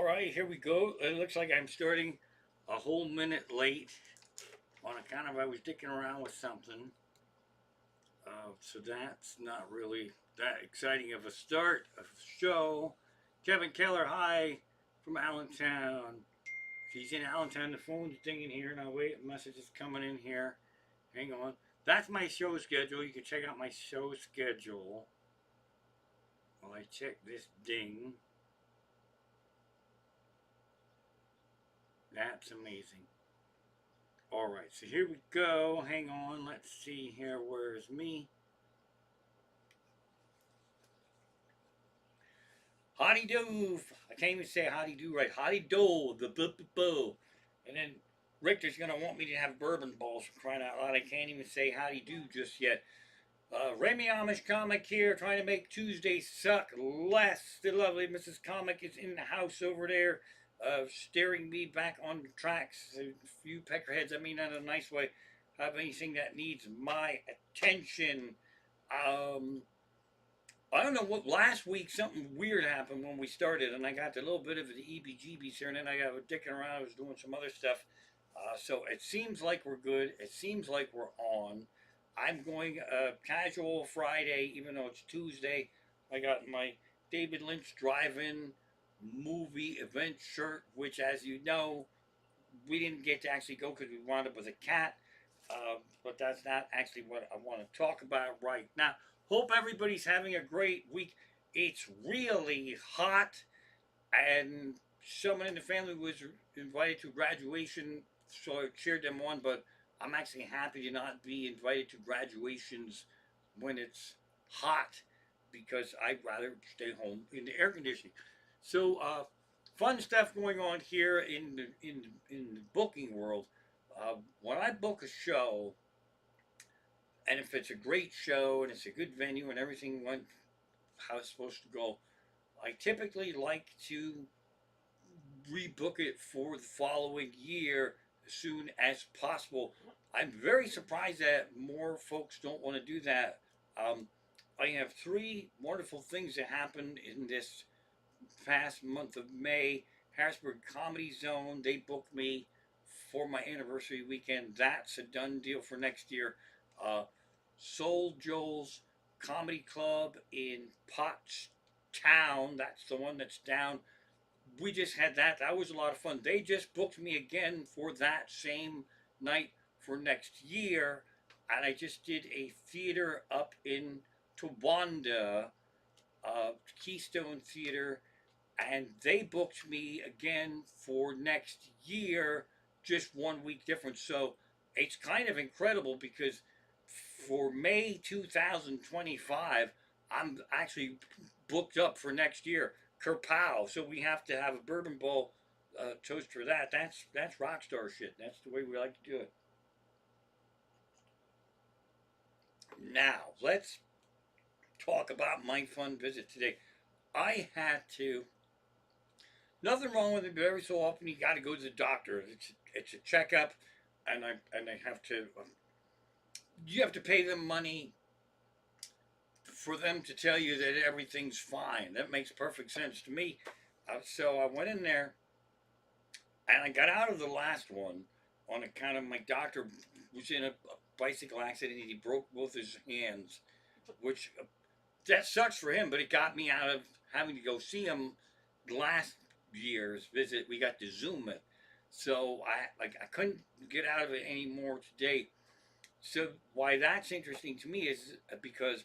right, here we go. It looks like I'm starting a whole minute late on account of I was dicking around with something. So that's not really that exciting of a start of a show. Kevin Keller, hi from Allentown. He's in Allentown. The phone's dinging here. Now wait, a message is coming in here. Hang on. That's my show schedule. You can check out my show schedule while I check this ding. That's amazing. All right, so here we go. Hang on. Let's see here. Where's me? Hottie do. I can't even say hottie do right. Hottie do. The boo. And then Richter's going to want me to have bourbon balls for crying out loud. I can't even say hottie do just yet. Remy Amish Comic here, trying to make Tuesday suck less. The lovely Mrs. Comic is in the house over there, steering me back on the tracks. A few peckerheads, I mean that in a nice way, have anything that needs my attention. I don't know what, last week something weird happened when we started, and I got a little bit of the EBGBs here, and then I got dicking around. I was doing some other stuff. So it seems like we're good. It seems like we're on. I'm going casual Friday, even though it's Tuesday. I got my David Lynch drive-in movie event shirt, which, as you know, we didn't get to actually go because we wound up with a cat. But that's not actually what I want to talk about right now. Hope everybody's having a great week. It's really hot, and someone in the family was invited to graduation, so I cheered them on. But I'm actually happy to not be invited to graduations when it's hot because I'd rather stay home in the air conditioning. So, fun stuff going on here in the booking world. When I book a show, and if it's a great show and it's a good venue and everything went how it's supposed to go, I typically like to rebook it for the following year as soon as possible. I'm very surprised that more folks don't want to do that. I have three wonderful things that happened in this past month of May. Harrisburg Comedy Zone, they booked me for my anniversary weekend. That's a done deal for next year. Uh, Soul Joel's Comedy Club in Pottstown, that's the one that's down. We just had that. That was a lot of fun. They just booked me again for that same night for next year. And I just did a theater up in Towanda, Keystone Theater, and they booked me again for next year, just 1 week difference. So it's kind of incredible because for May 2025, I'm actually booked up for next year. Kerpow! So we have to have a bourbon bowl toast for that. That's rock star shit. That's the way we like to do it. Now let's talk about my fun visit today. I had to. Nothing wrong with it, but every so often you got to go to the doctor. It's a checkup, and I have to. You have to pay them money for them to tell you that everything's fine. That makes perfect sense to me. So I went in there, and I got out of the last one on account of my doctor was in a bicycle accident and he broke both his hands, which that sucks for him, but it got me out of having to go see him last year's visit. We got to Zoom it. So I couldn't get out of it anymore today. So why that's interesting to me is because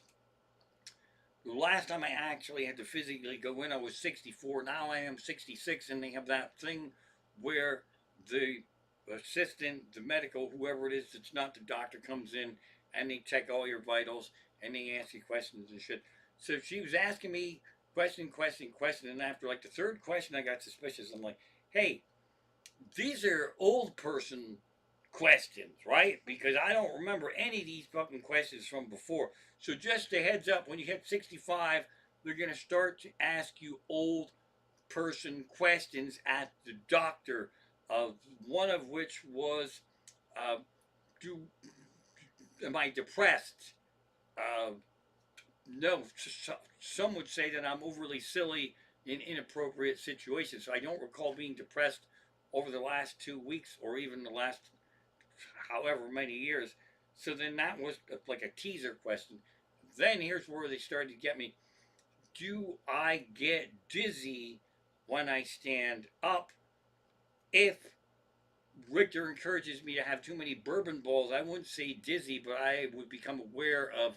the last time I actually had to physically go in, I was 64. Now I am 66, and they have that thing where the assistant, the medical, whoever it is that's not the doctor, comes in and they check all your vitals and they ask you questions and shit. So she was asking me question, and after like the third question, I got suspicious. I'm like, hey, these are old person questions, right? Because I don't remember any of these fucking questions from before. So just a heads up, when you hit 65, they're going to start to ask you old person questions at the doctor. One of which was, uh, do am I depressed? No, some would say that I'm overly silly in inappropriate situations. So I don't recall being depressed over the last 2 weeks or even the last however many years. So then that was like a teaser question. Then here's where they started to get me. Do I get dizzy when I stand up? If Richter encourages me to have too many bourbon balls, I wouldn't say dizzy, but I would become aware of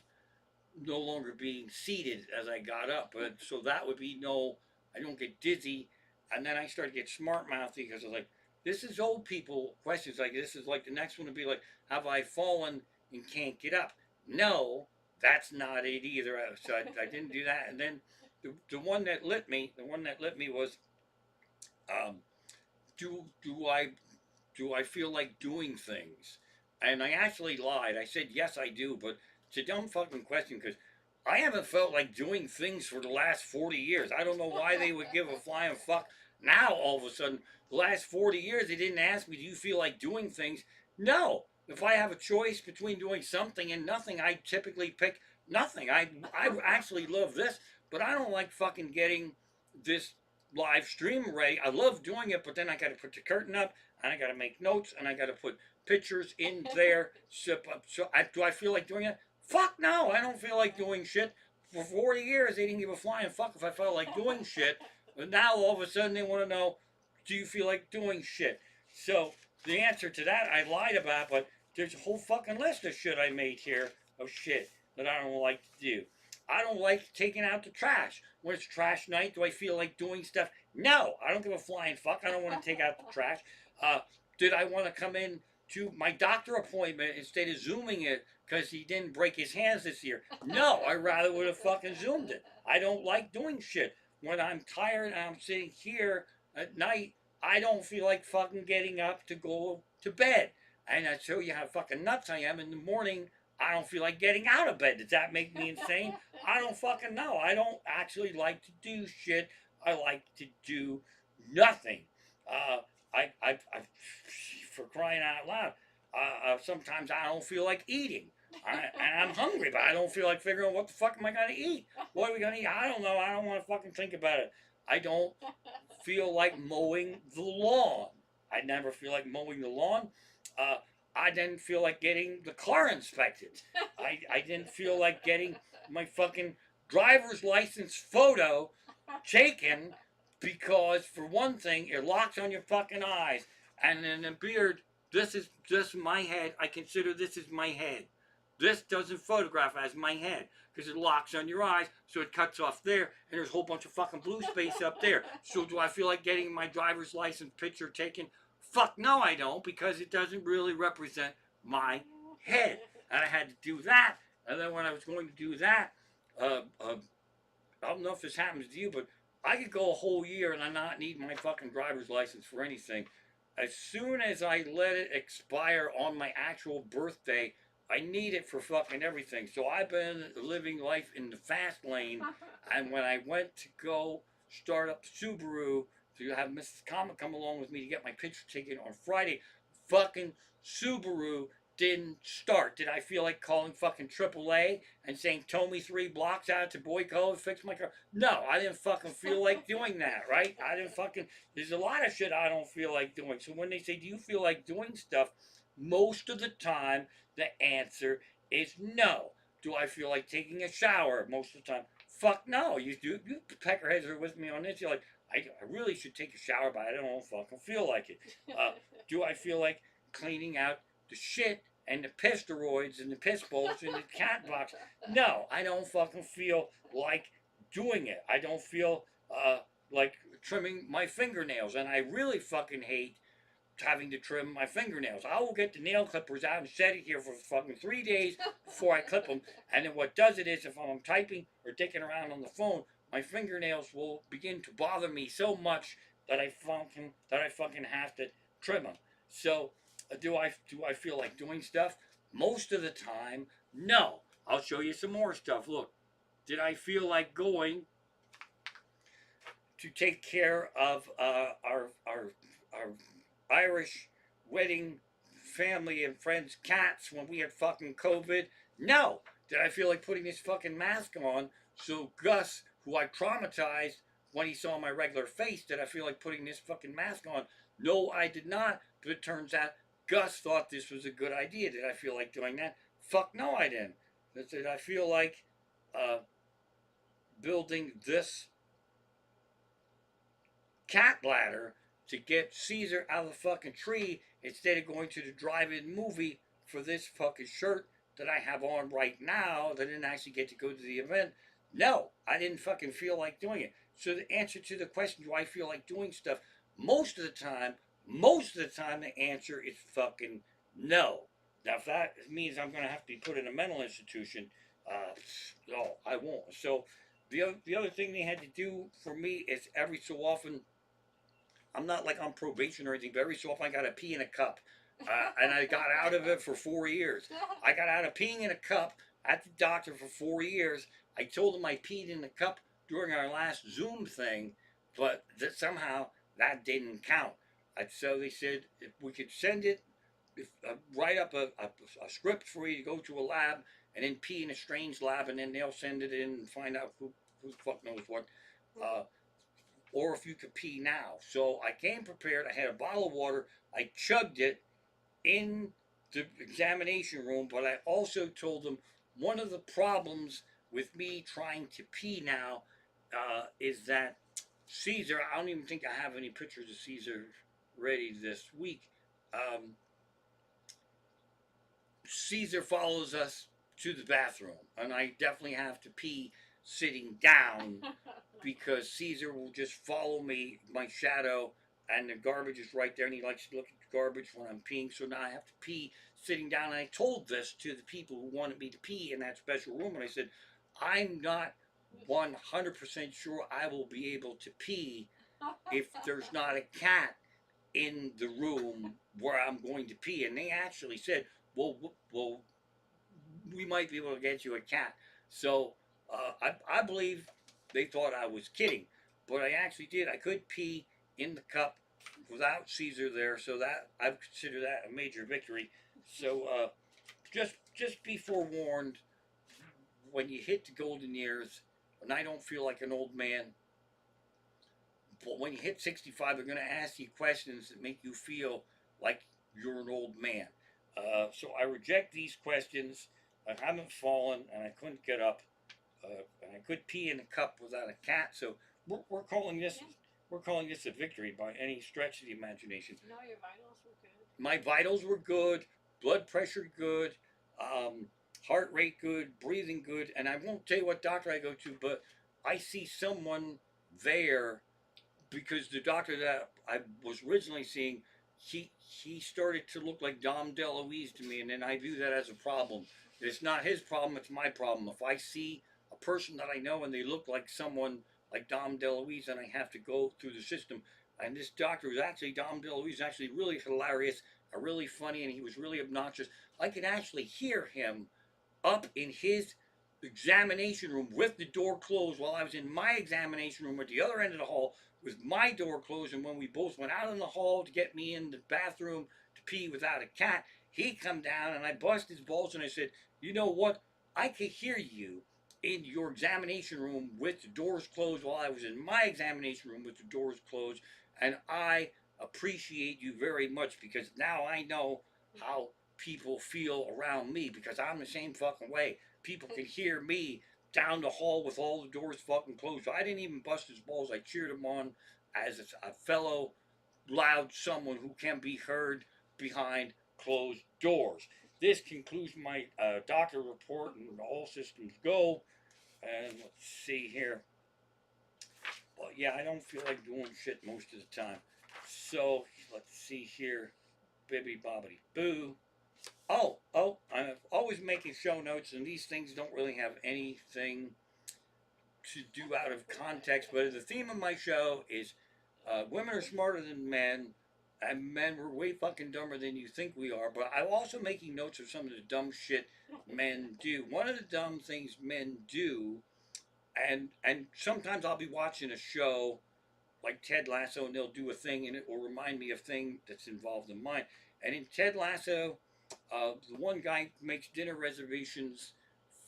no longer being seated as I got up. But so that would be no, I don't get dizzy. And then I started to get smart mouthy because I was like, this is old people questions. Like this is like the next one would be like, have I fallen and can't get up? No, that's not it either. So I didn't do that. And then the one that lit me, was, um, do I feel like doing things? And I actually lied. I said yes, I do, but it's a dumb fucking question because I haven't felt like doing things for the last 40 years. I don't know why they would give a flying fuck now. All of a sudden, the last 40 years, they didn't ask me, "Do you feel like doing things?" No. If I have a choice between doing something and nothing, I typically pick nothing. I actually love this, but I don't like fucking getting this live stream ready. I love doing it, but then I got to put the curtain up and I got to make notes and I got to put pictures in there. Do I feel like doing it? Fuck no, I don't feel like doing shit. For 40 years, they didn't give a flying fuck if I felt like doing shit. But now all of a sudden they want to know, do you feel like doing shit? So the answer to that I lied about, but there's a whole fucking list of shit I made here of shit that I don't like to do. I don't like taking out the trash. When it's trash night, do I feel like doing stuff? No, I don't give a flying fuck. I don't want to take out the trash. Uh, did I want to come in to my doctor appointment instead of Zooming it because he didn't break his hands this year? No, I rather would have fucking Zoomed it. I don't like doing shit. When I'm tired and I'm sitting here at night, I don't feel like fucking getting up to go to bed. And I show you how fucking nuts I am in the morning. I don't feel like getting out of bed. Does that make me insane? I don't fucking know. I don't actually like to do shit. I like to do nothing. Uh, for crying out loud, sometimes I don't feel like eating. And I'm hungry, but I don't feel like figuring out what the fuck am I gonna eat. What are we gonna eat? I don't know. I don't want to fucking think about it. I don't feel like mowing the lawn. I never feel like mowing the lawn. Uh, I didn't feel like getting the car inspected. I didn't feel like getting my fucking driver's license photo taken because, for one thing, it locks on your fucking eyes. And then the beard, this is just my head. I consider this is my head. This doesn't photograph as my head because it locks on your eyes, so it cuts off there, and there's a whole bunch of fucking blue space up there. So do I feel like getting my driver's license picture taken? Fuck no, I don't, because it doesn't really represent my head. And I had to do that. And then when I was going to do that, I don't know if this happens to you, but I could go a whole year and I not need my fucking driver's license for anything. As soon as I let it expire on my actual birthday, I need it for fucking everything. So I've been living life in the fast lane. And when I went to go start up Subaru to have Mrs. Comic come along with me to get my picture taken on Friday, fucking Subaru didn't start. Did I feel like calling fucking AAA and saying, tow me 3 blocks out to Boyko and fix my car? No, I didn't fucking feel like doing that, right? I didn't fucking, there's a lot of shit I don't feel like doing. So when they say, do you feel like doing stuff? Most of the time, the answer is no. Do I feel like taking a shower? Most of the time, fuck no. You peckerheads are with me on this. You're like, I really should take a shower, but I don't fucking feel like it. Do I feel like cleaning out the shit and the pisteroids and the piss bowls in the cat box? No, I don't fucking feel like doing it. I don't feel like trimming my fingernails, and I really fucking hate having to trim my fingernails. I will get the nail clippers out and set it here for fucking 3 days before I clip them. And then what does it is, if I'm typing or dicking around on the phone, my fingernails will begin to bother me so much that I fucking have to trim them. So, do I feel like doing stuff? Most of the time, no. I'll show you some more stuff. Look, did I feel like going to take care of our Irish wedding family and friends' cats when we had fucking COVID? No. Did I feel like putting this fucking mask on so Gus, who I traumatized when he saw my regular face, did I feel like putting this fucking mask on? No, I did not. But it turns out Gus thought this was a good idea. Did I feel like doing that? Fuck no, I didn't. Did I feel like uh, building this cat ladder to get Caesar out of the fucking tree instead of going to the drive-in movie for this fucking shirt that I have on right now that I didn't actually get to go to the event? No, I didn't fucking feel like doing it. So the answer to the question, do I feel like doing stuff? Most of the time, the answer is fucking no. Now, if that means I'm going to have to be put in a mental institution, no, I won't. So the other thing they had to do for me is every so often, I'm not like on probation or anything, but every so often I got to pee in a cup. And I got out of it for 4 years. I got out of peeing in a cup at the doctor for 4 years. I told him I peed in the cup during our last Zoom thing, but that somehow that didn't count. And so they said if we could send it, write up a script for you to go to a lab and then pee in a strange lab, and then they'll send it in and find out who the fuck knows what. Or if you could pee now. So I came prepared. I had a bottle of water. I chugged it in the examination room, but I also told them one of the problems with me trying to pee now is that Caesar, I don't even think I have any pictures of Caesar ready this week. Caesar follows us to the bathroom, and I definitely have to pee sitting down because Caesar will just follow me, my shadow, and the garbage is right there, and he likes to look at the garbage when I'm peeing. So now I have to pee sitting down. And I told this to the people who wanted me to pee in that special room, and I said, I'm not 100% sure I will be able to pee if there's not a cat in the room where I'm going to pee. And they actually said, well, we might be able to get you a cat. So I believe they thought I was kidding, but I actually did. I could pee in the cup without Caesar there, so that I consider that a major victory. So just be forewarned when you hit the golden years, and I don't feel like an old man. But when you hit 65, they're going to ask you questions that make you feel like you're an old man. So I reject these questions. I haven't fallen, and I couldn't get up, and I could pee in a cup without a cat. So we're calling this a victory by any stretch of the imagination. No, your vitals were good. My vitals were good, blood pressure good, um, heart rate good, breathing good, and I won't tell you what doctor I go to, but I see someone there because the doctor that I was originally seeing, he started to look like Dom DeLuise to me, and then I view that as a problem. It's not his problem; it's my problem. If I see a person that I know and they look like someone like Dom DeLuise, then I have to go through the system. And this doctor was actually Dom DeLuise, actually really hilarious, really funny, and he was really obnoxious. I could actually hear him up in his examination room with the door closed while I was in my examination room at the other end of the hall with my door closed. And when we both went out in the hall to get me in the bathroom to pee without a cat, he come down and I bust his balls and I said, you know what? I could hear you in your examination room with the doors closed while I was in my examination room with the doors closed. And I appreciate you very much because now I know how people feel around me because I'm the same fucking way. People can hear me down the hall with all the doors fucking closed. So I didn't even bust his balls. I cheered him on as a fellow loud someone who can be heard behind closed doors. This concludes my doctor report and all systems go. And let's see here. Well, yeah, I don't feel like doing shit most of the time. So let's see here. Bibby bobbity boo. I'm always making show notes, and these things don't really have anything to do out of context. But the theme of my show is women are smarter than men, and men were way fucking dumber than you think we are. But I'm also making notes of some of the dumb shit men do. One of the dumb things men do, and sometimes I'll be watching a show like Ted Lasso, and they'll do a thing, and it will remind me of thing that's involved in mine. And in Ted Lasso, the one guy makes dinner reservations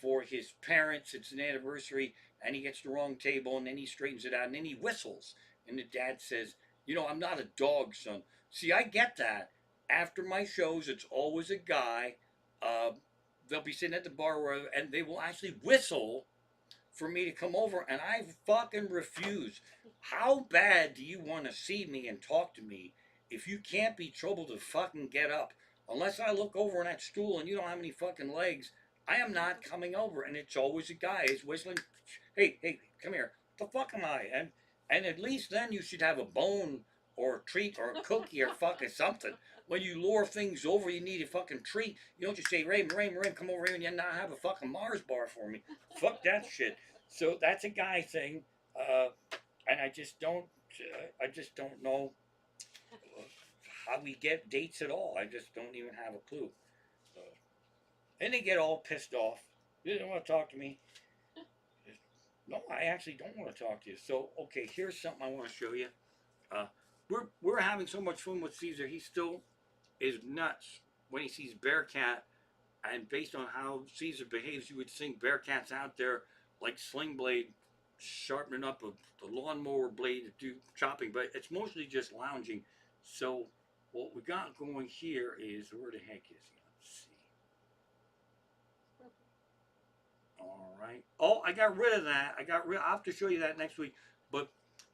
for his parents. It's an anniversary. and he gets the wrong table, and then he straightens it out, and then he whistles. And the dad says, "You know, I'm not a dog, son." See, I get that. After my shows, it's always a guy. Uh, they'll be sitting at the bar and they will actually whistle for me to come over, and I fucking refuse. How bad do you want to see me and talk to me if you can't be troubled to fucking get up? Unless I look over on that stool and you don't have any fucking legs, I am not coming over. And it's always a guy is whistling, "Hey, hey, come here. What the fuck am I?" And at least then you should have a bone or a treat or a cookie or fucking something. When you lure things over, you need a fucking treat. You don't just say, Ray, come over here and you now have a fucking Mars bar for me. Fuck that shit. So that's a guy thing, uh, and I just don't know how we get dates at all. I just don't even have a clue. Uh, and they get all pissed off. You don't want to talk to me. No, I actually don't want to talk to you. So okay, here's something I want to show you. Uh, we're having so much fun with Caesar. He still is nuts when he sees Bearcat, and based on how Caesar behaves, you would think Bearcat's out there like Sling Blade, sharpening up a lawnmower blade to do chopping, but it's mostly just lounging. So what we got going here is, where the heck is he? Let's see. All right. Oh, I got rid of that. I'll have to show you that next week. But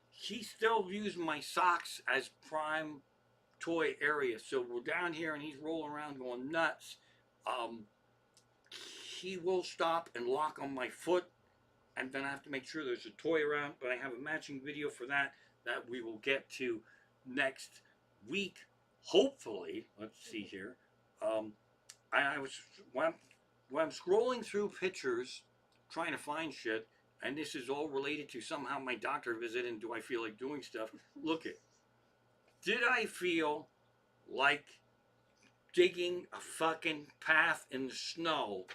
he still views my socks as prime toy area. So we're down here and he's rolling around going nuts. Um, he will stop and lock on my foot, and then I have to make sure there's a toy around. But I have a matching video for that we will get to next week, hopefully. Let's see here. Um, I was when I'm scrolling through pictures, trying to find shit, and this is all related to somehow my doctor visit and do I feel like doing stuff. Look it. Did I feel like digging a fucking path in the snow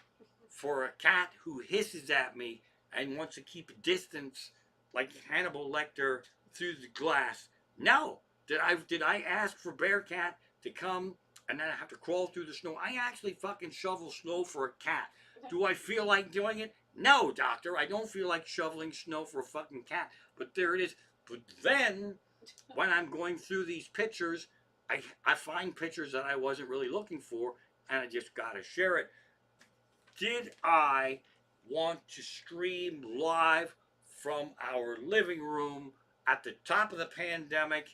for a cat who hisses at me and wants to keep a distance like Hannibal Lecter through the glass? No. Did I ask for Bearcat to come and then I have to crawl through the snow? I actually fucking shovel snow for a cat. Do I feel like doing it? No, doctor. I don't feel like shoveling snow for a fucking cat. But there it is. But then when I'm going through these pictures, I find pictures that I wasn't really looking for, and I just gotta share it. Did I want to stream live from our living room at the top of the pandemic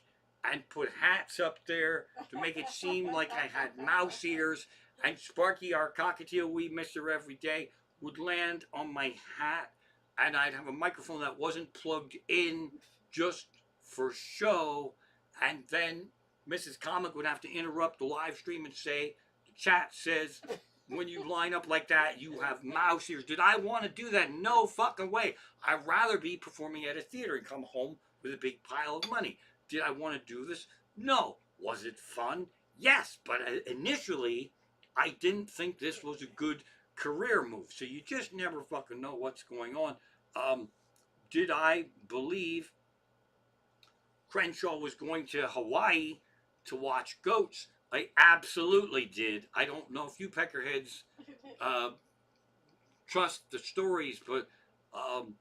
and put hats up there to make it seem like I had mouse ears, and Sparky, our cockatiel we miss her every day, would land on my hat, and I'd have a microphone that wasn't plugged in just for show, and then Mrs. Comic would have to interrupt the live stream and say, the chat says, when you line up like that, you have mouse ears. Did I want to do that? No fucking way. I'd rather be performing at a theater and come home with a big pile of money. Did I want to do this? No. Was it fun? Yes. But initially, I didn't think this was a good career move. So you just never fucking know what's going on. Did I believe Crenshaw was going to Hawaii to watch goats? I absolutely did. I don't know if you peckerheads uh, trust the stories, but um,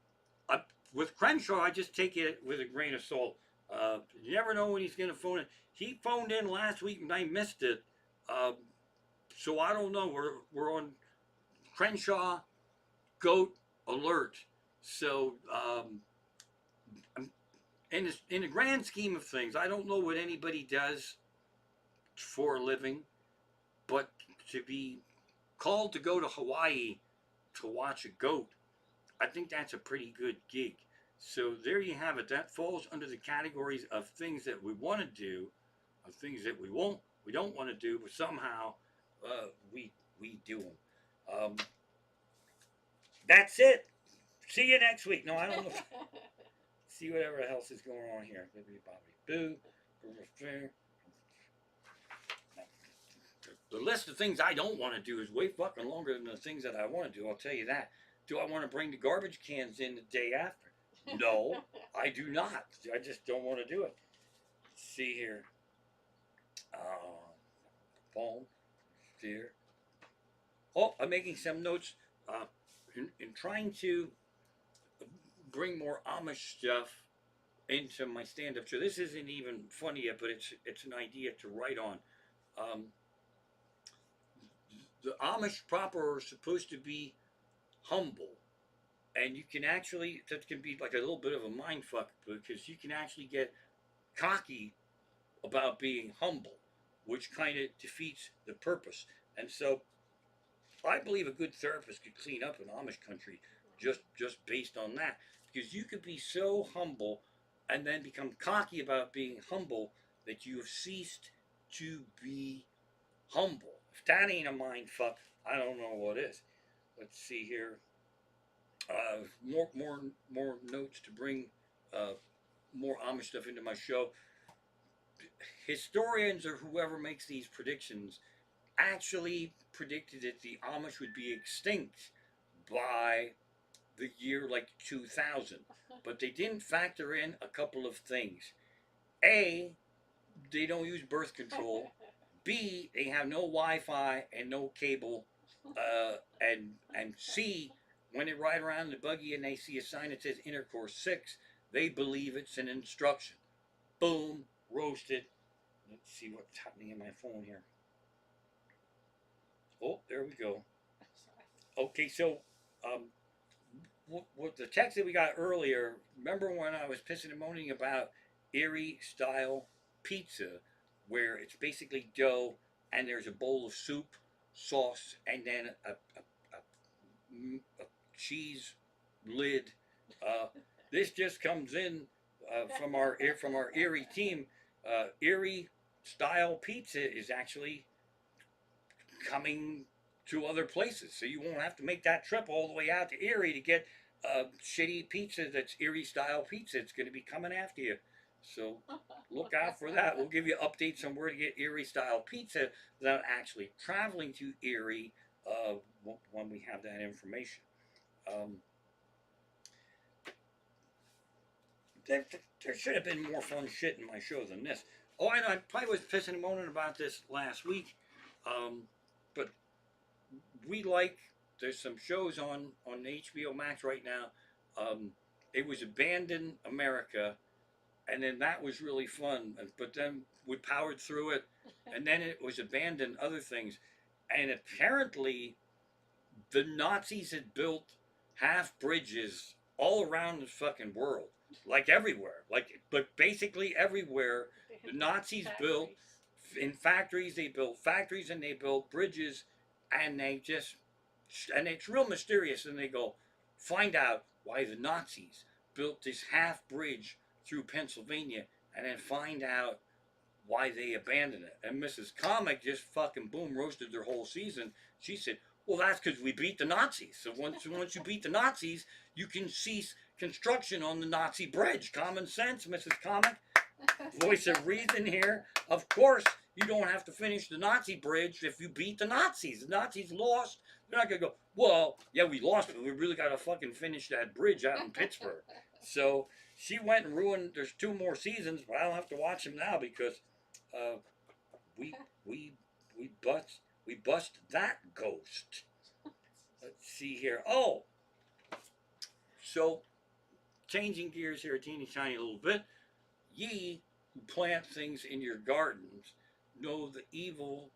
I, with Crenshaw, I just take it with a grain of salt. You never know when he's going to phone in. He phoned in last week and I missed it. So I don't know. We're on Crenshaw goat alert. So in the grand scheme of things, I don't know what anybody does for a living, but to be called to go to Hawaii to watch a goat, I think that's a pretty good gig. So there you have it. That falls under the categories of things that we want to do, of things that we don't want to do, but somehow we do them. That's it. See you next week. No, I don't know. See whatever else is going on here. Boo. The list of things I don't want to do is way fucking longer than the things that I want to do. I'll tell you that. Do I want to bring the garbage cans in the day after? No, I do not. I just don't want to do it. Let's see here. Phone. Here. Oh, I'm making some notes. In trying to bring more Amish stuff into my stand-up show. This isn't even funny yet, but it's an idea to write on. Um, the Amish proper are supposed to be humble, and you can actually that can be like a little bit of a mind fuck because you can actually get cocky about being humble, which kind of defeats the purpose. And so I believe a good therapist could clean up in Amish country just based on that. Because you could be so humble and then become cocky about being humble that you have ceased to be humble. If that ain't a mind fuck, I don't know what is. Let's see here. More notes to bring uh, more Amish stuff into my show. Historians or whoever makes these predictions actually predicted that the Amish would be extinct by the year like 2000, but they didn't factor in a couple of things. A, they don't use birth control. B, they have no Wi-Fi and no cable. And C, when they ride around in the buggy and they see a sign that says Intercourse 6, they believe it's an instruction. Boom, roasted. Let's see what's happening in my phone here. Oh, there we go. Okay, so um, what the text that we got earlier, remember when I was pissing and moaning about Erie style pizza, where it's basically dough and there's a bowl of soup, sauce, and then a cheese lid. This just comes in from our Erie team. Erie style pizza is actually coming to other places, so you won't have to make that trip all the way out to Erie to get shitty pizza that's Erie style pizza. It's going to be coming after you, so look out for that. We'll give you updates on where to get Erie style pizza without actually traveling to Erie when we have that information. Um, there should have been more fun shit in my show than this. Oh, I know. I probably was pissing and moaning about this last week, but we like. There's some shows on HBO Max right now. It was Abandoned America, and then that was really fun. But then we powered through it, and then it was Abandoned Other Things, and apparently the Nazis had built half bridges all around the fucking world, like everywhere, but basically everywhere. The Nazis built in factories. They built factories and they built bridges, and and it's real mysterious. And they go find out why the Nazis built this half bridge through Pennsylvania, and then find out why they abandoned it. And Mrs. Comic just fucking boom roasted their whole season. She said, "Well, that's because we beat the Nazis. So once you beat the Nazis, you can cease construction on the Nazi bridge. Common sense, Mrs. Comic. Voice of reason here. Of course, you don't have to finish the Nazi bridge if you beat the Nazis. The Nazis lost. They're not gonna go, well, yeah, we lost, but we really gotta fucking finish that bridge out in Pittsburgh." So she went and ruined. There's 2 more seasons, but I don't have to watch them now because uh, we we we bust that ghost. Let's see here. Oh, so changing gears here a teeny tiny little bit. Ye who plant things in your gardens know the evils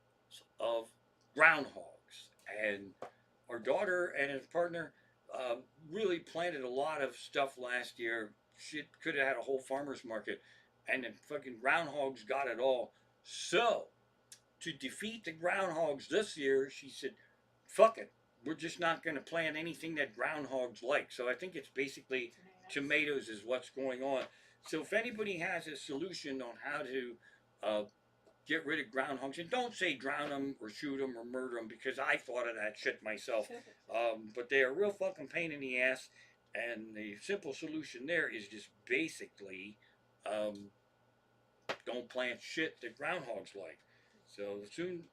of groundhogs. And our daughter and his partner really planted a lot of stuff last year. She could have had a whole farmer's market, and the fucking groundhogs got it all. So, to defeat the groundhogs this year, she said, fuck it. We're just not going to plant anything that groundhogs like. So I think it's basically tomatoes is what's going on. So if anybody has a solution on how to uh, get rid of groundhogs, and don't say drown them or shoot them or murder them, because I thought of that shit myself. But they are a real fucking pain in the ass. And the simple solution there is just basically um, don't plant shit that groundhogs like. So soon,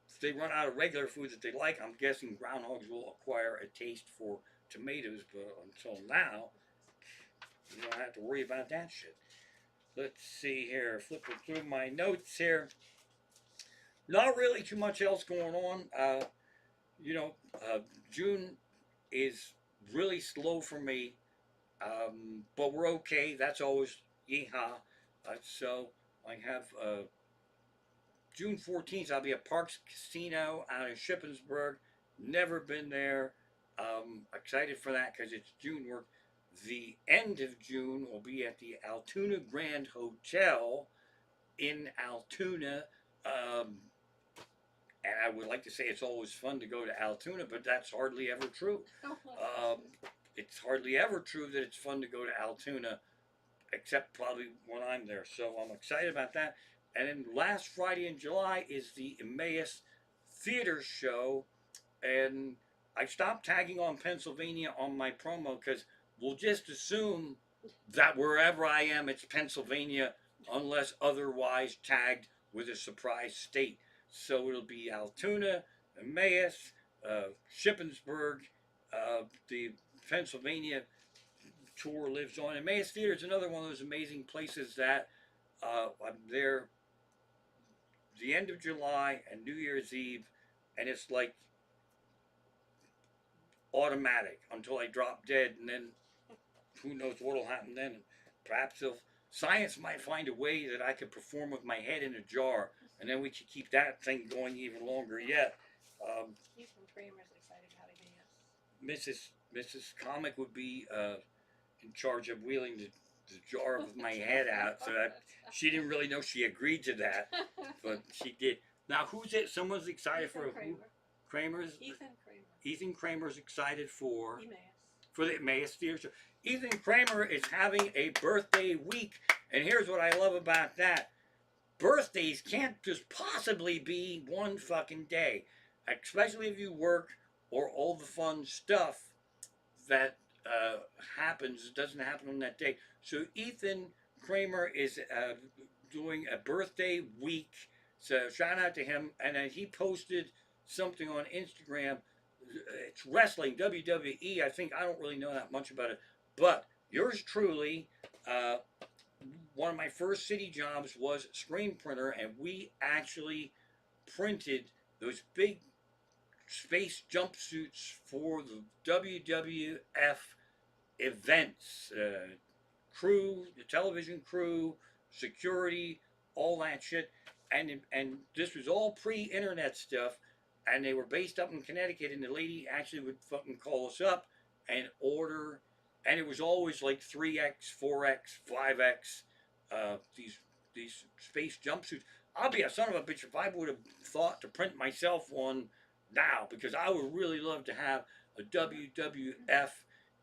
if they run out of regular food that they like, I'm guessing groundhogs will acquire a taste for tomatoes. But until now, you don't have to worry about that shit. Let's see here, flipping through my notes here. Not really too much else going on. You know, June is really slow for me. But we're okay. That's always yeehaw. So I have June 14th. I'll be at Parks Casino out in Shippensburg. Never been there. Excited for that because it's June work. The end of June will be at the Altoona Grand Hotel in Altoona. Um, and I would like to say it's always fun to go to Altoona, but that's hardly ever true. Um, it's hardly ever true that it's fun to go to Altoona, except probably when I'm there. So I'm excited about that. And then last Friday in July is the Emmaus Theater Show, and I stopped tagging on Pennsylvania on my promo because we'll just assume that wherever I am, it's Pennsylvania, unless otherwise tagged with a surprise state. So it'll be Altoona, Emmaus, Shippensburg, the Pennsylvania tour lives on. Emmaus Theater is another one of those amazing places that I'm there the end of July and New Year's Eve, and it's like automatic until I drop dead, and then who knows what'll happen then. Perhaps if science might find a way that I could perform with my head in a jar, and then we could keep that thing going even longer yet. Ethan Kramer's excited how to be Mrs. Comic would be in charge of wheeling the jar with my head out, so she didn't really know she agreed to that, but she did. Now, who's it? Someone's excited Ethan for Kramer. who? Kramer's. Ethan Kramer. Ethan Kramer's excited for Emmaus. for the Emmaus Theater Show. Ethan Kramer is having a birthday week, and here's what I love about that: birthdays can't just possibly be one fucking day, especially if you work or all the fun stuff that happens doesn't happen on that day. So Ethan Kramer is doing a birthday week. So shout out to him. And then he posted something on Instagram. It's wrestling, WWE. I think I don't really know that much about it, but yours truly. One of my first city jobs was screen printer, and we actually printed those big space jumpsuits for the WWF events, crew, the television crew, security, all that shit, and this was all pre-internet stuff, and they were based up in Connecticut, and the lady actually would fucking call us up and order, and it was always like 3X, 4X, 5X, these space jumpsuits. I'll be a son of a bitch if I would have thought to print myself one now, because I would really love to have a WWF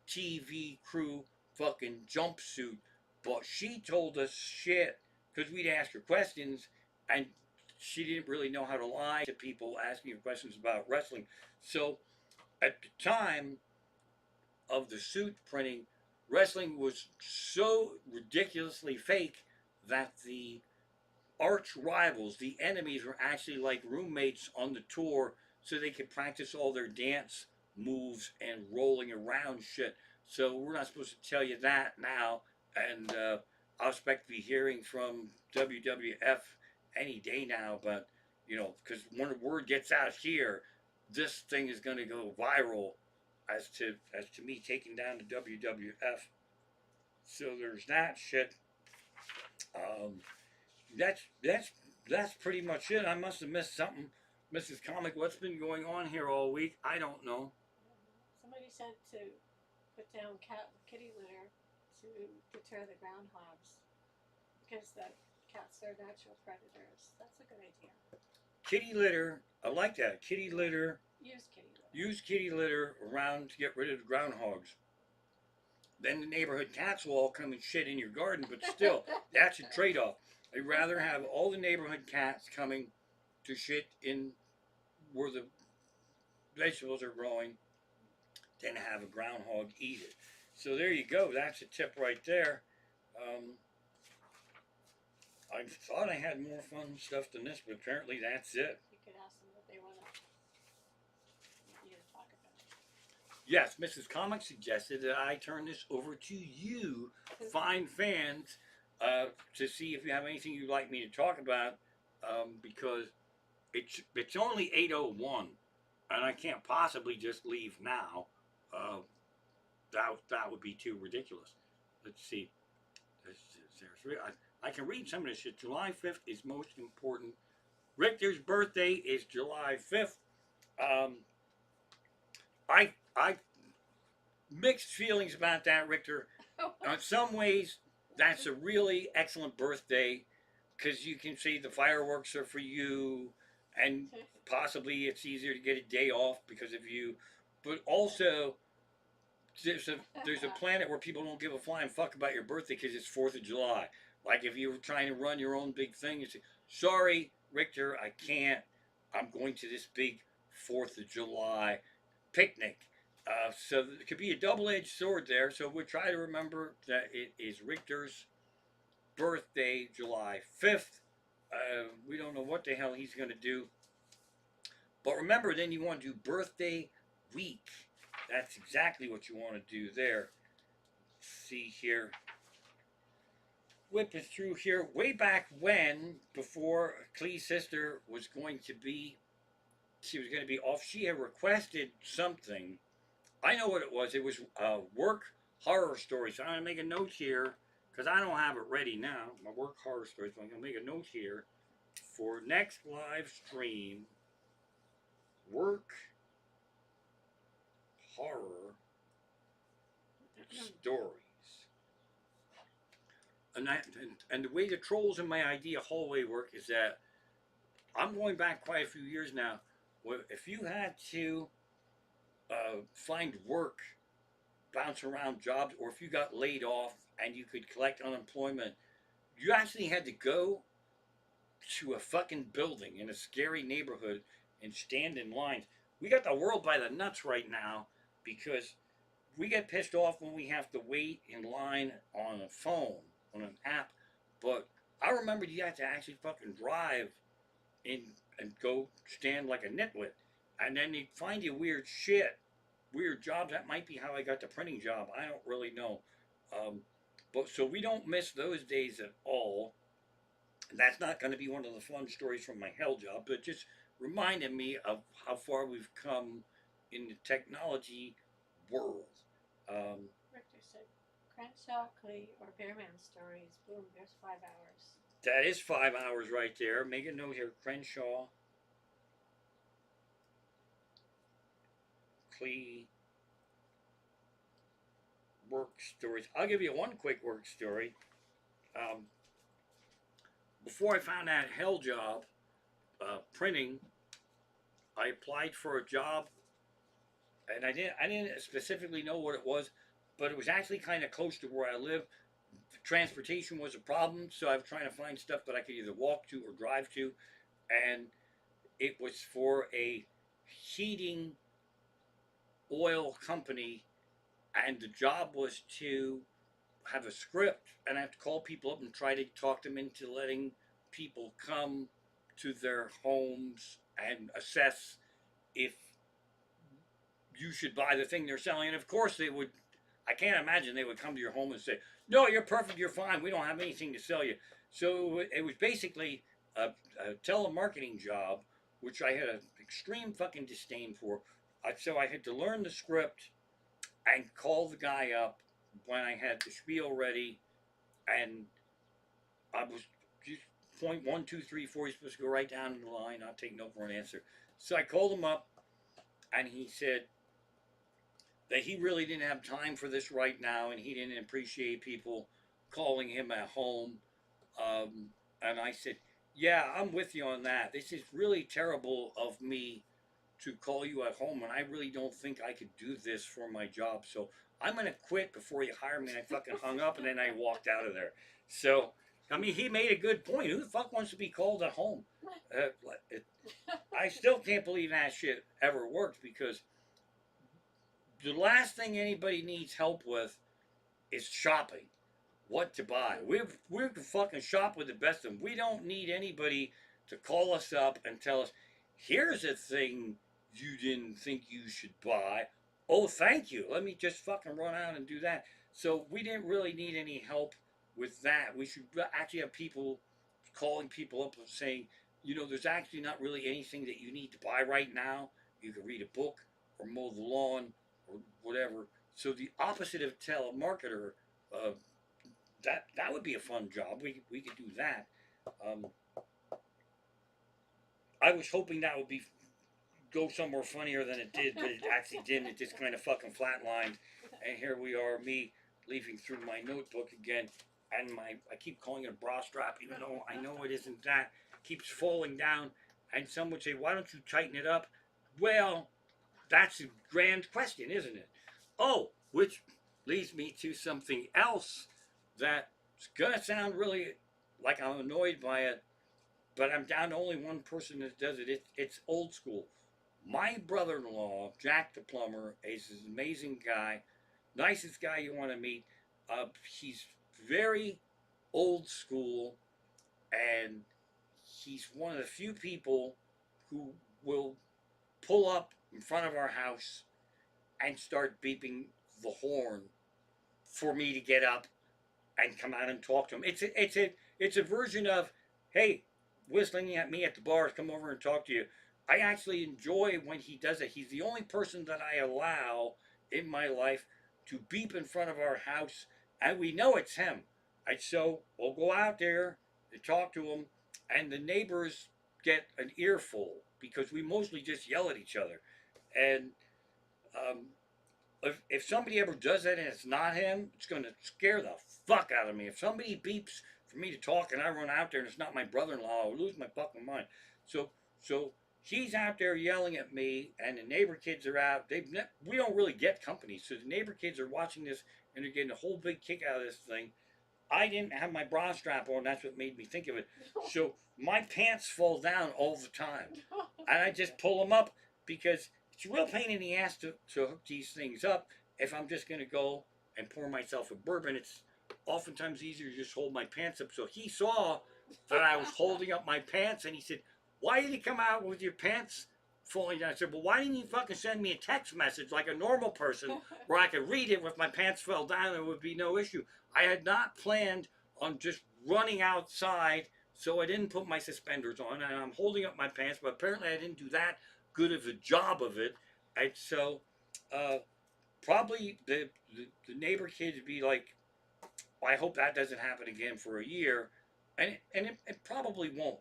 TV crew fucking jumpsuit. But she told us shit because we'd ask her questions, and she didn't really know how to lie to people asking her questions about wrestling. So at the time of the suit printing, wrestling was so ridiculously fake that the arch rivals, the enemies, were actually like roommates on the tour so they could practice all their dance moves and rolling around shit. So we're not supposed to tell you that now. And I'll expect to be hearing from WWF any day now. But, you know, because when the word gets out here, this thing is going to go viral as to me taking down the WWF. So there's that shit. Um, that's pretty much it. I must have missed something. Mrs. Comic, what's been going on here all week? I don't know. Somebody said to put down kitty litter to deter the groundhogs because the cats are natural predators. That's a good idea. Kitty litter. I like that. Kitty litter. Use kitty litter. Use kitty litter around to get rid of the groundhogs. Then the neighborhood cats will all come and shit in your garden, but still, that's a trade-off. I'd rather have all the neighborhood cats coming to shit in where the vegetables are growing than have a groundhog eat it. So there you go. That's a tip right there. I thought I had more fun stuff than this, but apparently that's it. You could ask them what they want you to talk about. Yes, Mrs. Comic suggested that I turn this over to you, fine fans, to see if you have anything you'd like me to talk about, because it's only 8:01, and I can't possibly just leave now. that would be too ridiculous. Let's see. I can read some of this shit. July 5th is most important. Richter's birthday is July 5th. Um, I mixed feelings about that, Richter. In some ways, that's a really excellent birthday because you can see the fireworks are for you, and possibly it's easier to get a day off because of you. But also, there's a there's a planet where people don't give a flying fuck about your birthday because it's 4th of July. Like if you were trying to run your own big thing, you say, "Sorry, Richter, I can't. I'm going to this big 4th of July picnic." So it could be a double-edged sword there. So we'll try to remember that it is Richter's birthday, July 5th. We don't know what the hell he's going to do. But remember, then you want to do birthday week. That's exactly what you want to do there. Let's see here. Whip it through here. Way back when, before Clee's sister was going to be, she was going to be off, she had requested something. I know what it was. It was work horror stories. So I'm going to make a note here because I don't have it ready now. My work horror stories. So I'm going to make a note here for next live stream. Work horror stories. And the way the trolls in my idea hallway work is that I'm going back quite a few years now. If you had to find work, bounce around jobs, or if you got laid off and you could collect unemployment, you actually had to go to a fucking building in a scary neighborhood and stand in lines. We got the world by the nuts right now because we get pissed off when we have to wait in line on a phone, on an app. But I remember you had to actually fucking drive in and go stand like a nitwit. And then they'd find you weird shit, weird jobs. That might be how I got the printing job. I don't really know. But so we don't miss those days at all. And that's not going to be one of the fun stories from my hell job, but just reminded me of how far we've come in the technology world. Richter said, Crenshaw, Clee, or Bearman stories. Boom, there's 5 hours. That is 5 hours right there. Make a note here. Crenshaw, Clee, work stories. I'll give you one quick work story. Before I found that hell job, printing, I applied for a job, and I didn't specifically know what it was, but it was actually kind of close to where I live. Transportation was a problem, so I was trying to find stuff that I could either walk to or drive to, and it was for a heating oil company, and the job was to have a script, and I have to call people up and try to talk them into letting people come to their homes and assess if you should buy the thing they're selling. And of course, they would. I can't imagine they would come to your home and say, "No, you're perfect. You're fine. We don't have anything to sell you." So it was basically a telemarketing job, which I had an extreme fucking disdain for. So I had to learn the script and call the guy up when I had the spiel ready, and I was just point 1, 2, 3, 4. You're supposed to go right down the line. I'll take no for an answer. So I called him up, and he said that he really didn't have time for this right now, and he didn't appreciate people calling him at home. And I said, "Yeah, I'm with you on that. This is really terrible of me to call you at home, and I really don't think I could do this for my job. So I'm gonna quit before you hire me." And I fucking hung up, and then I walked out of there. So I mean, he made a good point. Who the fuck wants to be called at home? I still can't believe that shit ever worked because the last thing anybody needs help with is shopping. What to buy. We can fucking shop with the best of them. We don't need anybody to call us up and tell us, "Here's a thing you didn't think you should buy. Oh, thank you. Let me just fucking run out and do that." So we didn't really need any help with that. We should actually have people calling people up and saying, there's actually not really anything that you need to buy right now. You can read a book or mow the lawn or whatever. So the opposite of telemarketer, uh, that would be a fun job. We could do that. Um, I was hoping that would be go somewhere funnier than it did, but it actually didn't. It just kind of fucking flatlined. And here we are, me leafing through my notebook again, and I keep calling it a bra strap, even though I know it isn't that. Keeps falling down, and some would say, "Why don't you tighten it up?" Well, that's a grand question, isn't it? Oh, which leads me to something else that's gonna sound really like I'm annoyed by it, but I'm down to only one person that does it. It's old school. My brother-in-law, Jack the plumber, is an amazing guy, nicest guy you want to meet. He's very old school, and he's one of the few people who will pull up in front of our house and start beeping the horn for me to get up and come out and talk to him. It's a version of, hey, whistling at me at the bars, come over and talk to you. I actually enjoy when he does it. He's the only person that I allow in my life to beep in front of our house, and we know it's him. And so we'll go out there and talk to him, and the neighbors get an earful because we mostly just yell at each other. And um, if somebody ever does that and it's not him, it's going to scare the fuck out of me. If somebody beeps for me to talk and I run out there and it's not my brother-in-law, I'll lose my fucking mind. So he's out there yelling at me, and the neighbor kids are out. We don't really get company, so the neighbor kids are watching this and they're getting a whole big kick out of this thing. I didn't have my bra strap on. That's what made me think of it. So my pants fall down all the time, and I just pull them up because it's a real pain in the ass to hook these things up. If I'm just going to go and pour myself a bourbon, it's oftentimes easier to just hold my pants up. So he saw that I was holding up my pants, and he said, "Why did you come out with your pants falling down?" I said, "Well, why didn't you fucking send me a text message like a normal person where I could read it if my pants fell down? There would be no issue." I had not planned on just running outside, so I didn't put my suspenders on, and I'm holding up my pants, but apparently I didn't do that good of a job of it. And so uh, probably the neighbor kids would be like, well, I hope that doesn't happen again for a year. And it probably won't.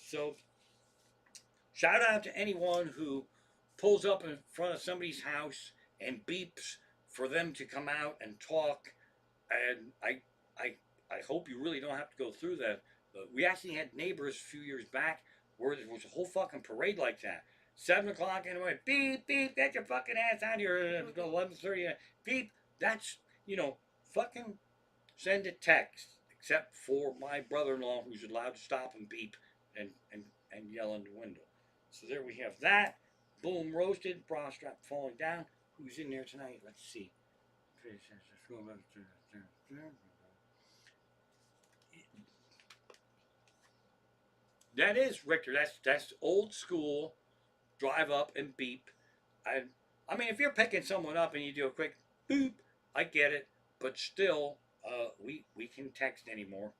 So shout out to anyone who pulls up in front of somebody's house and beeps for them to come out and talk. And I, I hope you really don't have to go through that. But we actually had neighbors a few years back where there was a whole fucking parade like that. 7 o'clock and it went beep beep, get your fucking ass out here. 11:30, beep. That's fucking send a text. Except for my brother-in-law, who's allowed to stop and beep and yell in the window. So there we have that. Boom, roasted. Bra strap falling down. Who's in there tonight? Let's see. That is Richter. That's old school. Drive up and beep. I mean, if you're picking someone up and you do a quick boop, I get it. But still, we can text anymore.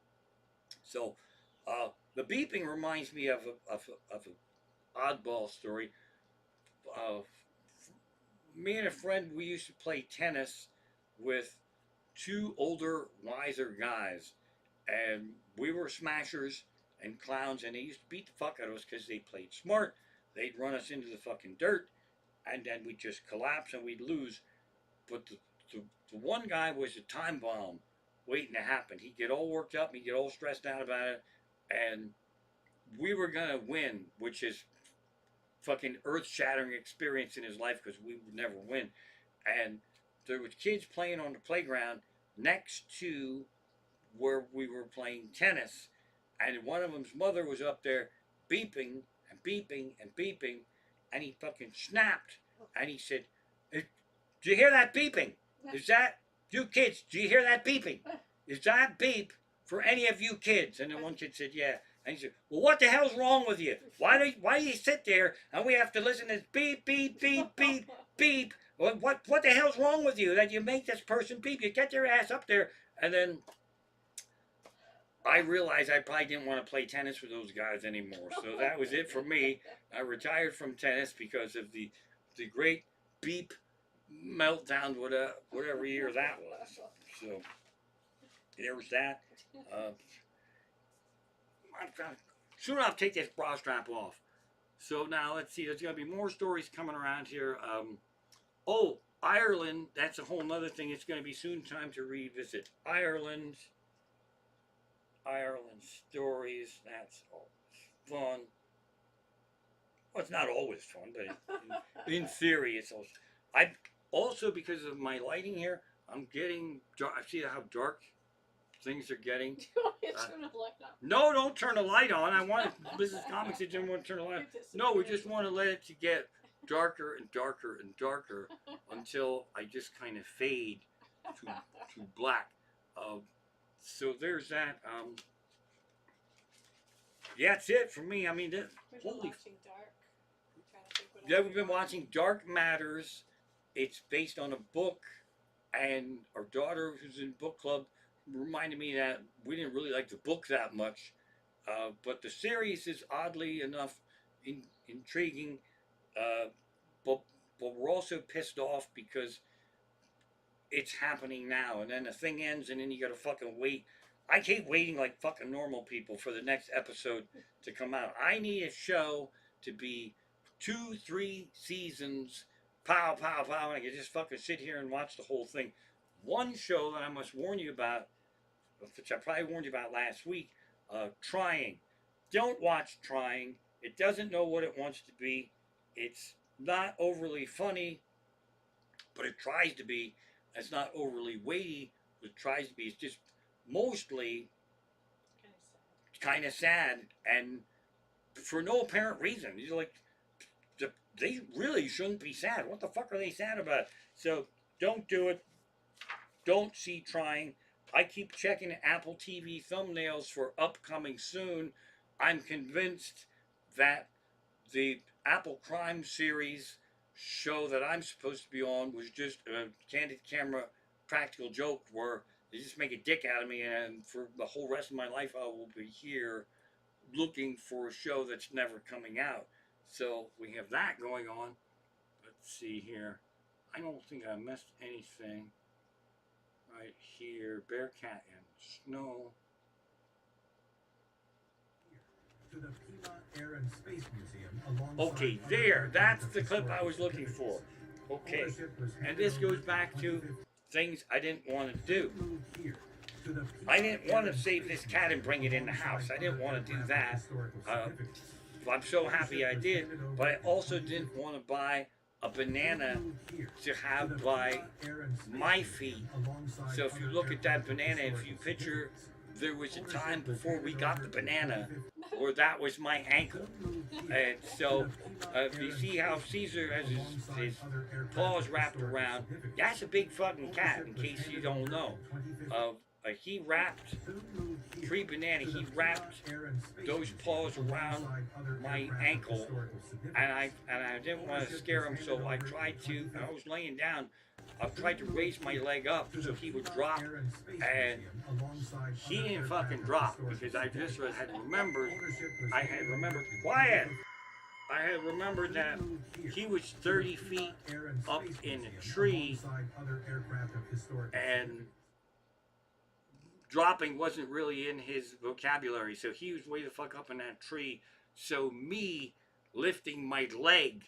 So the beeping reminds me of an oddball story. Uh, Me and a friend, we used to play tennis with two older, wiser guys, and we were smashers and clowns, and they used to beat the fuck out of us because they played smart. They'd run us into the fucking dirt, and then we'd just collapse and we'd lose. But the one guy was a time bomb waiting to happen. He'd get all worked up, he'd get all stressed out about it, and we were gonna win, which is fucking earth-shattering experience in his life because we would never win. And there was kids playing on the playground next to where we were playing tennis, and one of them's mother was up there beeping and beeping and beeping, and he fucking snapped, and he said, "Do you hear that beeping? Is that you kids? Do you hear that beeping? Is that beep for any of you kids?" And then one kid said, "Yeah." And he said, "Well, what the hell's wrong with you? Why do you sit there and we have to listen to this beep, beep, beep, beep, beep? What the hell's wrong with you that you make this person beep? You get your ass up there." And then I realized I probably didn't want to play tennis with those guys anymore. So that was it for me. I retired from tennis because of the great beep meltdown, whatever year that was. So there was that. Uh, soon I'll take this bra strap off. So now let's see. There's gonna be more stories coming around here. Oh, Ireland. That's a whole nother thing. It's gonna be soon time to revisit Ireland. Ireland stories. That's always fun. Well, it's not always fun, but in theory, it's always. I also, because of my lighting here, I'm getting dark. I see how dark things are getting. Do you want me to turn the light on? No, don't turn the light on. I want Mrs. Comics didn't want to turn the light on. No, we just want to let it to get darker and darker and darker until I just kind of fade to black. So there's that. Yeah, that's it for me. I mean, We've been holy. watching Dark. I'm trying to think what Yeah, else we've been watching Dark Matters. It's based on a book, and our daughter, who's in book club, reminded me that we didn't really like the book that much, but the series is oddly enough intriguing. Uh, but we're also pissed off because it's happening now, and then the thing ends, and then you gotta fucking wait. I keep waiting like fucking normal people for the next episode to come out. I need a show to be 2, 3 seasons, pow, pow, pow, and I can just fucking sit here and watch the whole thing. One show that I must warn you about, which I probably warned you about last week, Trying. Don't watch Trying. It doesn't know what it wants to be. It's not overly funny, but it tries to be. It's not overly weighty, but it tries to be. It's just mostly kind of sad, and for no apparent reason. You're like, they really shouldn't be sad. What the fuck are they sad about? So don't do it. Don't see Trying. I keep checking Apple TV thumbnails for upcoming soon. I'm convinced that the Apple Crime series show that I'm supposed to be on was just a candid camera practical joke where they just make a dick out of me, and for the whole rest of my life I will be here looking for a show that's never coming out. So we have that going on. Let's see here. I don't think I missed anything right here. Bearcat and Snow. To the Pima Air and Space Museum. Okay, there. That's the clip I was looking for. Okay. And this goes back to things I didn't want to do. I didn't want to save this cat and bring it in the house. I didn't want to do that. I'm so happy I did. But I also didn't want to buy a banana to have by my feet. So if you look at that banana, if you picture, there was a time before we got the banana where that was my ankle. And so you see how Caesar has his paws wrapped around. That's a big fucking cat, in case you don't know. He wrapped, pre-banana, he wrapped those paws around my ankle, and I didn't want to scare him, so I tried to, I was laying down, I tried to raise my leg up so he would drop, and he didn't fucking drop, because I just had remembered, quiet! I had remembered that he was 30 feet up in a tree, and dropping wasn't really in his vocabulary, so he was way the fuck up in that tree. So me lifting my leg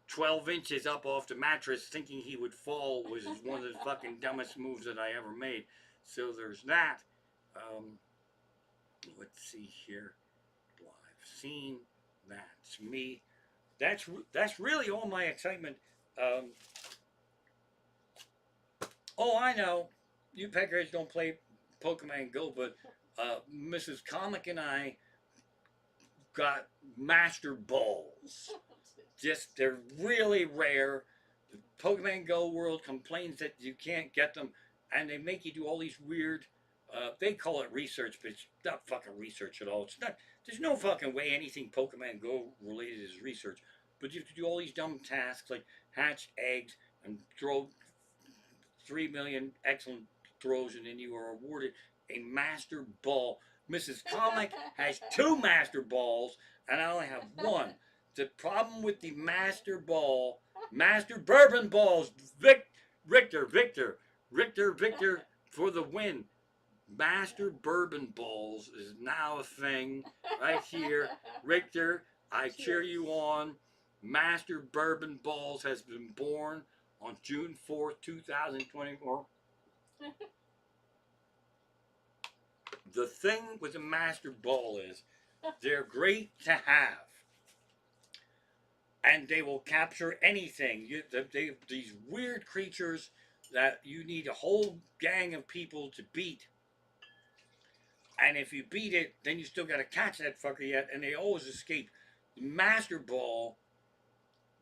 12 inches up off the mattress thinking he would fall was one of the fucking dumbest moves that I ever made. So there's that. Let's see here. Live scene. That's me. That's really all my excitement. Oh, I know. You peckers don't play Pokemon Go, but Mrs. Comic and I got Master Balls. Just, they're really rare. The Pokemon Go world complains that you can't get them, and they make you do all these weird, they call it research, but it's not fucking research at all. It's not, there's no fucking way anything Pokemon Go related is research. But you have to do all these dumb tasks like hatch eggs and throw 3 million excellent throws, and then you are awarded a Master Ball. Mrs. Comic has 2 Master Balls, and I only have 1. The problem with the Master Ball Master Bourbon Balls. Richter, for the win. Master Bourbon Balls is now a thing right here. Richter, I cheer you on. Master Bourbon Balls has been born on June 4th, 2024. The thing with the Master Ball is they're great to have. And they will capture anything. These weird creatures that you need a whole gang of people to beat. And if you beat it, then you still got to catch that fucker yet, and they always escape. The Master Ball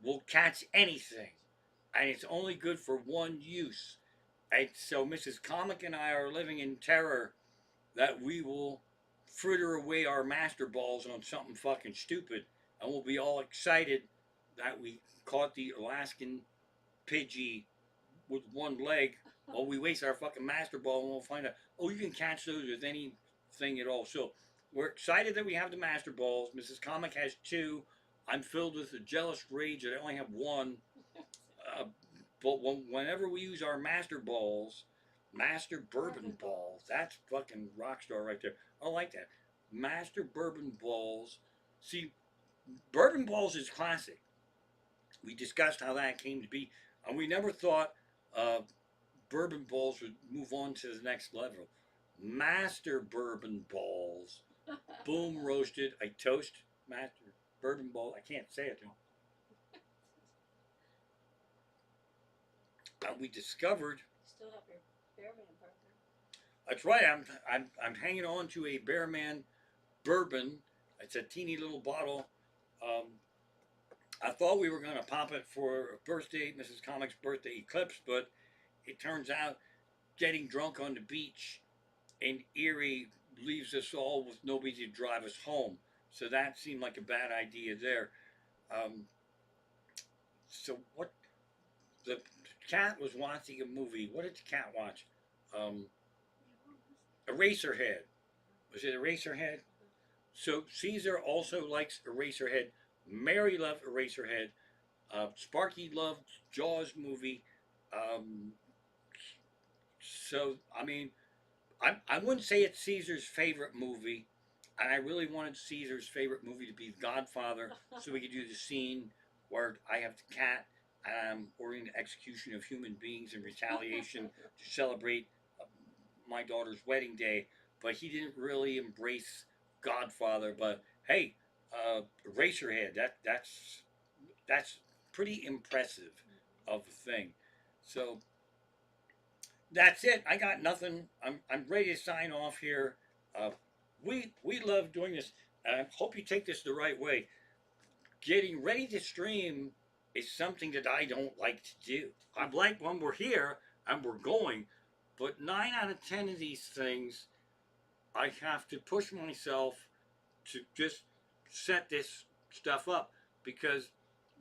will catch anything, and it's only good for one use. And so Mrs. Comic and I are living in terror that we will fritter away our Master Balls on something fucking stupid, and we'll be all excited that we caught the Alaskan Pidgey with one leg. Well, we waste our fucking Master Ball, and we'll find out, oh, you can catch those with anything at all. So we're excited that we have the Master Balls. Mrs. Comic has two. I'm filled with a jealous rage that I only have one. But whenever we use our Master Balls, Master Bourbon Balls, that's fucking rock star right there. I like that. Master Bourbon Balls. See, Bourbon Balls is classic. We discussed how that came to be, and we never thought Bourbon Balls would move on to the next level. Master Bourbon Balls. Boom, roasted. I toast Master Bourbon Ball. I can't say it though. We discovered. Still have your Bearman burger. That's right. I'm hanging on to a Bearman bourbon. It's a teeny little bottle. I thought we were going to pop it for a birthday, Mrs. Comic's birthday eclipse, but it turns out getting drunk on the beach in Erie leaves us all with nobody to drive us home. So that seemed like a bad idea there. So what? The cat was watching a movie. What did the cat watch? Eraserhead. Was it Eraserhead? So Caesar also likes Eraserhead. Mary loved Eraserhead. Sparky loved Jaws movie. So I mean, I wouldn't say it's Caesar's favorite movie, and I really wanted Caesar's favorite movie to be The Godfather, so we could do the scene where I have the cat and I'm ordering the execution of human beings in retaliation to celebrate my daughter's wedding day. But he didn't really embrace Godfather. But hey, Eraserhead, that's pretty impressive of a thing. So that's it. I got nothing. I'm ready to sign off here. We love doing this, and I hope you take this the right way. Getting ready to stream is something that I don't like to do. I'm like when we're here and we're going, but 9 out of 10 of these things, I have to push myself to just set this stuff up because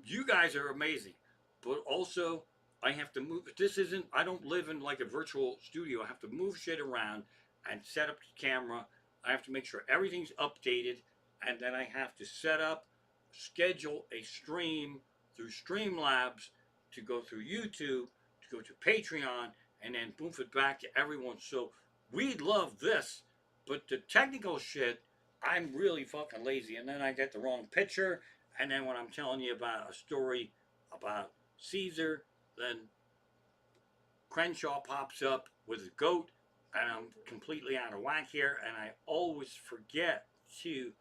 you guys are amazing, but also I have to move. This isn't, I don't live in like a virtual studio. I have to move shit around and set up the camera. I have to make sure everything's updated, and then I have to set up, schedule a stream through Streamlabs to go through YouTube, to go to Patreon, and then boom it back to everyone. So we love this, but the technical shit, I'm really fucking lazy. And then I get the wrong picture, and then when I'm telling you about a story about Caesar, then Crenshaw pops up with a goat, and I'm completely out of whack here, and I always forget to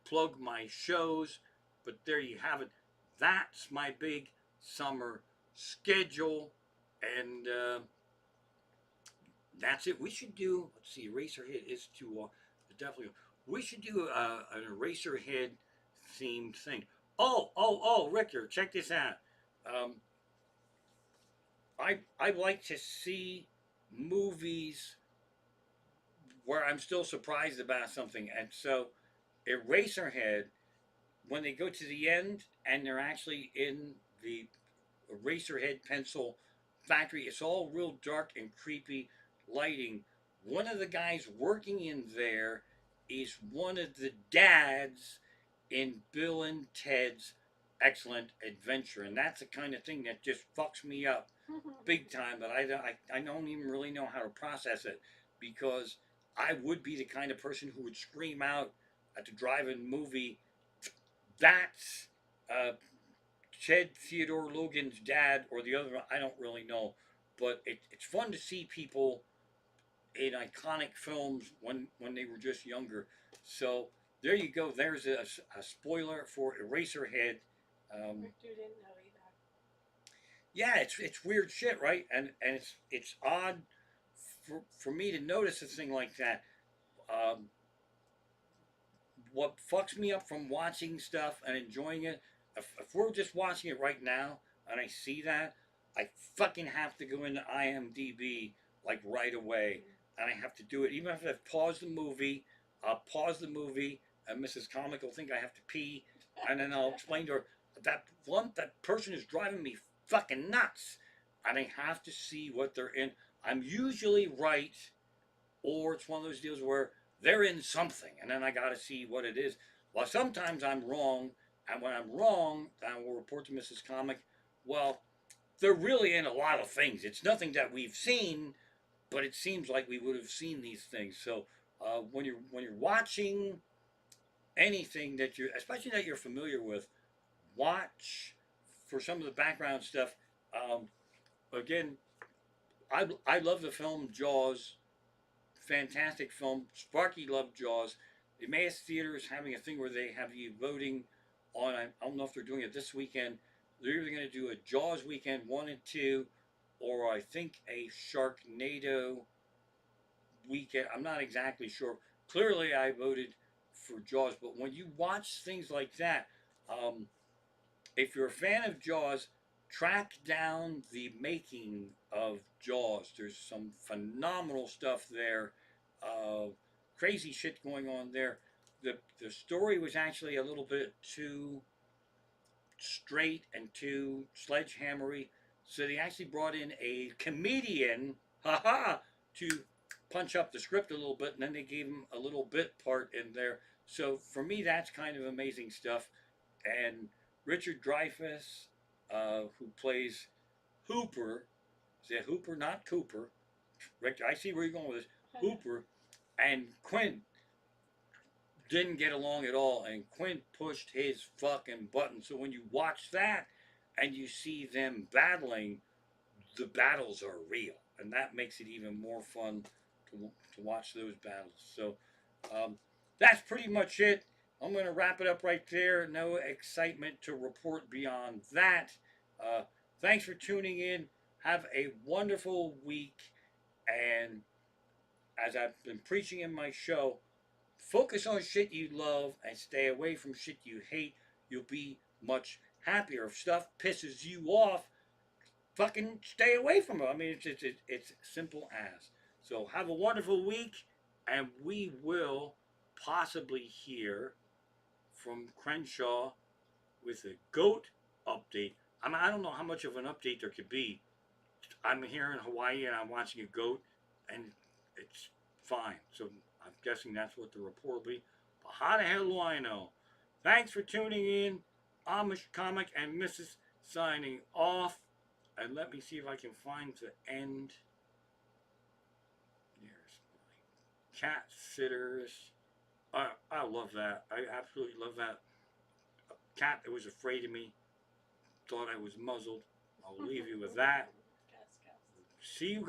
plug my shows, but there you have it. That's my big summer schedule, and that's it. We should do, let's see, Eraserhead is too, definitely, we should do an Eraserhead themed thing. Oh, Richter, check this out. I like to see movies where I'm still surprised about something. And so Eraserhead, when they go to the end and they're actually in the Eraserhead pencil factory, it's all real dark and creepy lighting. One of the guys working in there is one of the dads in Bill and Ted's excellent adventure, and that's the kind of thing that just fucks me up big time. But I don't even really know how to process it, because I would be the kind of person who would scream out at the drive-in movie, "That's uh, Ched Theodore Logan's dad," or the other one. I don't really know, but it's fun to see people in iconic films when they were just younger. So there you go. There's a spoiler for Eraserhead. Um, Rick didn't know either. yeah, it's weird shit, right? And it's odd for me to notice a thing like that. Um, what fucks me up from watching stuff and enjoying it, if we're just watching it right now and I see that, I fucking have to go into IMDb like right away, and I have to do it. Even if I've paused the movie, I'll pause the movie, and Mrs. Comic will think I have to pee, and then I'll explain to her that person is driving me fucking nuts, and I have to see what they're in. I'm usually right, or it's one of those deals where they're in something and then I got to see what it is. Well, sometimes I'm wrong, and when I'm wrong, I will report to Mrs. Comic. Well, they're really in a lot of things. It's nothing that we've seen, but it seems like we would have seen these things. So when you're watching anything that you're, especially that you're familiar with, watch for some of the background stuff. Um, Again, I love the film Jaws. Fantastic film. Sparky loved Jaws. The Emmaus Theater is having a thing where they have you voting on. I don't know if they're doing it this weekend. They're either going to do a Jaws weekend 1 and 2, or I think a Sharknado weekend. I'm not exactly sure. Clearly, I voted for Jaws, but when you watch things like that, um, if you're a fan of Jaws, track down the making of Jaws. There's some phenomenal stuff there. Crazy shit going on there. The story was actually a little bit too straight and too sledgehammery, so they actually brought in a comedian, haha, to punch up the script a little bit, and then they gave him a little bit part in there. So for me, that's kind of amazing stuff. And Richard Dreyfuss, who plays Hooper, is it Hooper, not Cooper? Rick, I see where you're going with this. Hooper and Quint didn't get along at all, and Quint pushed his fucking button. So when you watch that and you see them battling, the battles are real, and that makes it even more fun to watch those battles. So that's pretty much it. I'm going to wrap it up right there. No excitement to report beyond that. Uh, Thanks for tuning in. Have a wonderful week. And as I've been preaching in my show, focus on shit you love and stay away from shit you hate. You'll be much happier. If stuff pisses you off, fucking stay away from it. I mean, it's simple as. So have a wonderful week, and we will possibly hear from Crenshaw with a goat update. I don't know how much of an update there could be. I'm here in Hawaii and I'm watching a goat, and it's fine. So I'm guessing that's what the report will be. But how the hell do I know? Thanks for tuning in. Amish Comic and Mrs. signing off. And let me see if I can find the end. There's my cat sitters. I love that. I absolutely love that. A cat that was afraid of me thought I was muzzled. I'll leave you with that. See you guys.